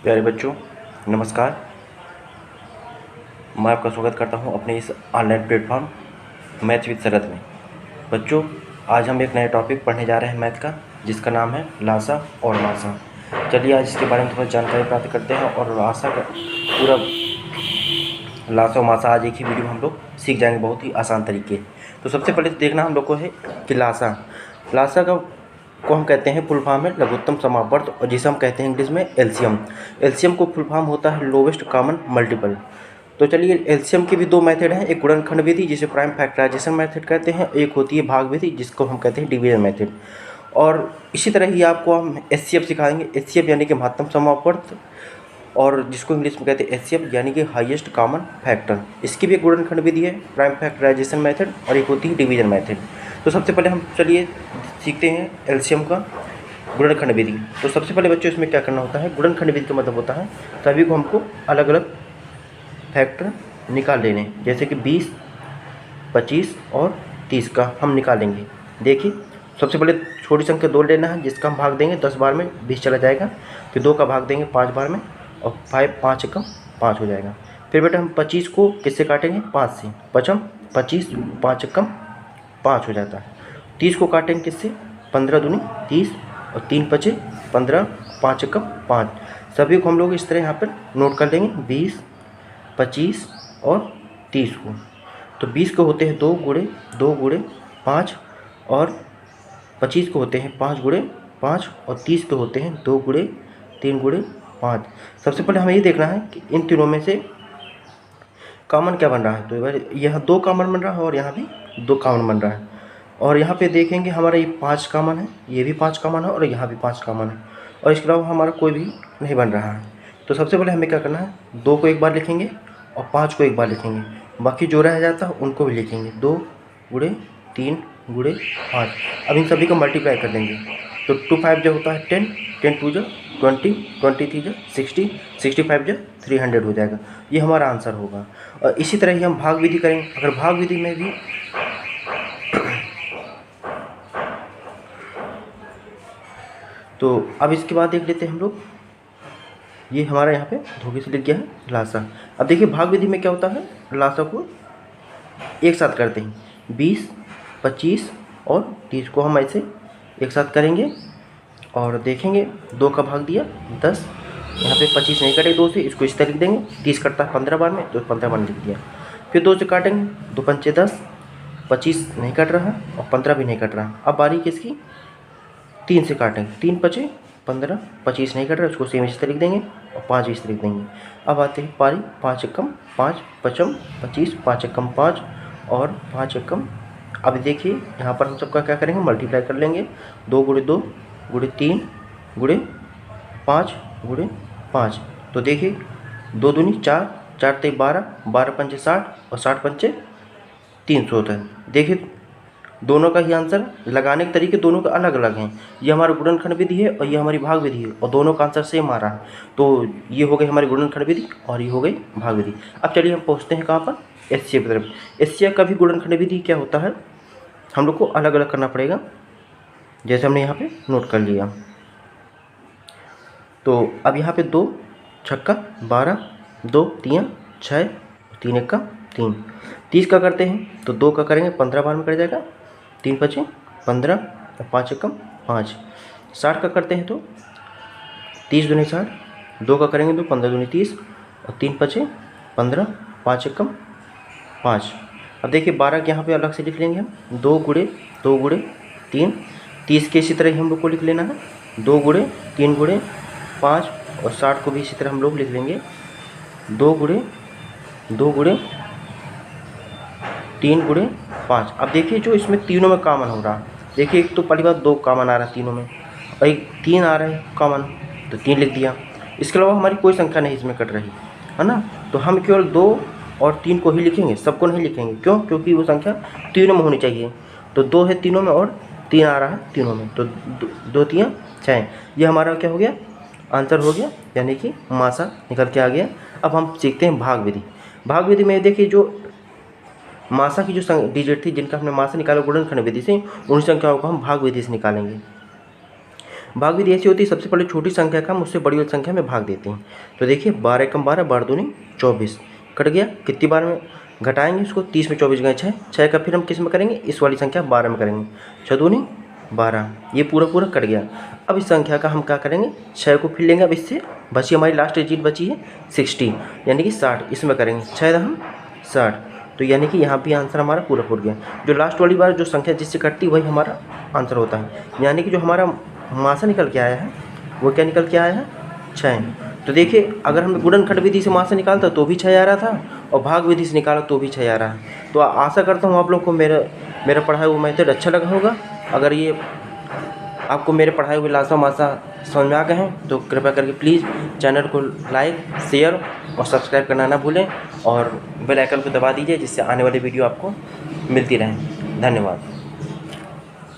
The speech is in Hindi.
प्यारे बच्चों, नमस्कार। मैं आपका स्वागत करता हूं अपने इस ऑनलाइन प्लेटफॉर्म मैथ विद शरद में। बच्चों, आज हम एक नया टॉपिक पढ़ने जा रहे हैं मैथ का, जिसका नाम है लासा और मासा। चलिए आज इसके बारे में थोड़ा जानकारी प्राप्त करते हैं और लासा का पूरा लासा और मासा आज एक ही वीडियो में हम लोग सीख जाएंगे बहुत ही आसान तरीके। तो सबसे पहले तो देखना हम लोग को है कि लासा को हम कहते हैं फुल फॉर्म है लघुत्तम समावर्त, और जिसे हम कहते हैं इंग्लिश में एलसीएम। एलसीएम को फुल फॉर्म होता है लोवेस्ट कॉमन मल्टीपल। तो चलिए, एलसीएम की भी दो मेथड हैं, एक गुणनखंड विधि जिसे प्राइम फैक्टराइजेशन मेथड कहते हैं, एक होती है भाग विधि जिसको हम कहते हैं डिवीजन मेथड। और इसी तरह ही आपको हम एचसीएफ सिखाएंगे। एचसीएफ यानी कि महत्तम समावर्त, और जिसको इंग्लिश में कहते हैं एचसीएफ यानी कि हाईएस्ट कॉमन फैक्टर। इसकी भी एक गुणनखंड विधि है प्राइम फैक्टराइजेशन मेथड, और एक होती है डिवीजन मेथड। तो सबसे पहले हम चलिए सीखते हैं एलसीएम का गुणनखंड विधि। तो सबसे पहले बच्चों इसमें क्या करना होता है, गुणनखंड विधि का मतलब होता है सभी को हमको अलग अलग फैक्टर निकाल लेने, जैसे कि 20, 25 और 30 का हम निकालेंगे। देखिए, सबसे पहले छोटी संख्या 2 लेना है, जिसका हम भाग देंगे 10 बार में 20 चला जाएगा। फिर 2 का भाग देंगे 5 बार में, और 5 एकम 5 हो जाएगा। फिर बेटा हम 25 को किससे काटेंगे, 5 से, 25, 5 एकम 5 हो जाता है। 30 को काटेंगे किससे, 15 दूनी 30, और 3 पचे 15, 5 एकम 5। सभी को हम लोग इस तरह यहाँ पर नोट कर लेंगे, 20, 25 और 30 को। तो 20 को होते हैं 2 गुणे 5, और 25 को होते हैं 5 गुणे 5, और 30 को होते हैं 2 गुणे 3 गुणे 5। सबसे पहले हमें ये देखना है कि इन तीनों में से कॉमन क्या बन रहा है। तो यहाँ 2 कॉमन बन रहा है और यहाँ भी 2 कॉमन बन रहा है। और यहाँ पे देखेंगे हमारा ये 5 कॉमन है, ये भी 5 कॉमन है, और यहाँ भी 5 कॉमन है, और इसके अलावा हमारा कोई भी नहीं बन रहा है। तो सबसे पहले हमें क्या करना है, 2 को एक बार लिखेंगे और 5 को एक बार लिखेंगे, बाकी जो रह जाता है उनको भी लिखेंगे। 2 गुणे 3 गुणे 5। अब इन सभी को मल्टीप्लाई कर देंगे। तो 2 5 जो होता है 10, 10 2 जो 20, 23 जो 60, 65 जो 300 हो जाएगा। ये हमारा आंसर होगा। और इसी तरह ही हम भाग विधि करेंगे। अगर भाग विधि में भी तो अब इसके बाद देख लेते हैं हम लोग, ये हमारा यहाँ पे धोखे से लिख गया है लासा। अब देखिए भाग विधि में क्या होता है, लासा को एक साथ करते हैं, 20, 25 और 30 को हम ऐसे एक साथ करेंगे और देखेंगे 2 का भाग दिया 10, यहाँ पे 25 नहीं कटे 2 से, इसको इस तरह लिख देंगे। 30 कटता है 15 बार में, तो 15 बार लिख दिया। फिर 2 से काटेंगे, 2 पंचे 10, 25 नहीं कट रहा और 15 भी नहीं कट रहा। अब बारी किसकी, 3 से काटेंगे, 3 पचे 15, 25 नहीं कट रहा, उसको सेम इस तरह लिख देंगे और 5 इस तरह लिख देंगे। अब आते हैं पारी, 5 एकम 5, 55, 25, 5 एकम 5 और 5 एकम। अब देखिए यहाँ पर हम सबका क्या करेंगे, मल्टीप्लाई कर लेंगे। 2 गुणे 2 गुणे 3 गुणे 5 गुणे 5। तो देखिए 2 दूनी 4, 4 ते 12, 12 पंचे 60 और 60 पंचे 300 होता है। देखिए दोनों का ही आंसर लगाने के तरीके दोनों के अलग अलग हैं। ये हमारा गुणनखंड विधि है और ये हमारी भाग विधि है, और दोनों का आंसर सेम आ रहा है। तो ये हो गई हमारी गुणनखंड विधि और ये हो गई भाग विधि। अब चलिए हम पहुँचते हैं कहाँ पर, एचसीएफ की तरफ। एचसीएफ का भी गुणनखंड विधि क्या होता है, हम लोग को अलग अलग करना पड़ेगा, जैसे हमने यहाँ पे नोट कर लिया। तो अब यहाँ पे 2 छक्का 12, 2 3 6, 3 1 का 3। 30 का करते हैं तो 2 का करेंगे 15 बार में कर जाएगा, 3 पचे 15 और 5 एकम 5। 60 का करते हैं तो 30 दूनी 60, 2 का करेंगे तो 15 दूनी 30 और 3 पचे 15, 5 एकम 5। अब देखिए 12 के यहाँ पे अलग से लिख लेंगे हम, 2 गुणे 3। 30 के इसी तरह ही हम लोग को लिख लेना है, 2 गुणे 3 गुणे 5, और 60 को भी इसी तरह हम लोग लिख लेंगे, 2 गुणे 3 गुणे 5। अब देखिए जो इसमें तीनों में कॉमन हो रहा है, देखिए एक तो पहली बात 2 कॉमन आ रहा है तीनों में, और एक 3 आ रहा है कॉमन, तो 3 लिख दिया। इसके अलावा हमारी कोई संख्या नहीं इसमें कट रही है ना, तो हम केवल 2 और 3 को ही लिखेंगे, सबको नहीं लिखेंगे। क्यों, क्योंकि वो संख्या तीनों में होनी चाहिए। तो 2 है तीनों में और 3 आ रहा है तीनों में, तो 2 3 6। ये हमारा क्या हो गया, आंसर हो गया, यानी कि मासा निकल के आ गया। अब हम सीखते हैं भाग विधि। भाग विधि में देखिए जो मासा की जो डिजिट थी जिनका हमने मासा निकाला गुणनखंड विधि से, उन संख्याओं को हम भाग विधि से निकालेंगे। भाग विधि ऐसी होती है, सबसे पहले छोटी संख्या का हम उससे बड़ी वाली संख्या में भाग देते हैं। तो देखिए 12 एकम 12, 12 दूनी 24, कट गया। कितनी बार में घटाएंगे उसको, 30 में 24 गए 6, 6 का फिर हम किस में करेंगे, इस वाली संख्या 12 में करेंगे, 6 दूनी 12, ये पूरा पूरा कट गया। अब इस संख्या का हम क्या करेंगे, 6 को फिर लेंगे। अब इससे बची हमारी लास्ट डिजिट बची है 60, यानी कि 60, इसमें करेंगे 6 हम 60, तो यानी कि यहाँ भी आंसर हमारा पूरा पूर गया। जो लास्ट वाली बार जो संख्या जिससे कटती वही हमारा आंसर होता है, यानी कि जो हमारा मासा निकल के आया है वो क्या निकल के आया है, 6। तो देखिए अगर हमने गुणनखंड विधि से मासा निकालता तो भी 6 आ रहा था, और भाग विधि से निकाला तो भी 6 आ रहा है। तो आशा करता हूँ आप लोग को मेरा पढ़ाया हुआ मेथड अच्छा लगा होगा। अगर ये आपको मेरे पढ़ाए हुए लासा मासा समझ में आ गए हैं तो कृपया करके प्लीज़ चैनल को लाइक, शेयर और सब्सक्राइब करना ना भूलें, और बेल आइकन को दबा दीजिए जिससे आने वाली वीडियो आपको मिलती रहे। धन्यवाद।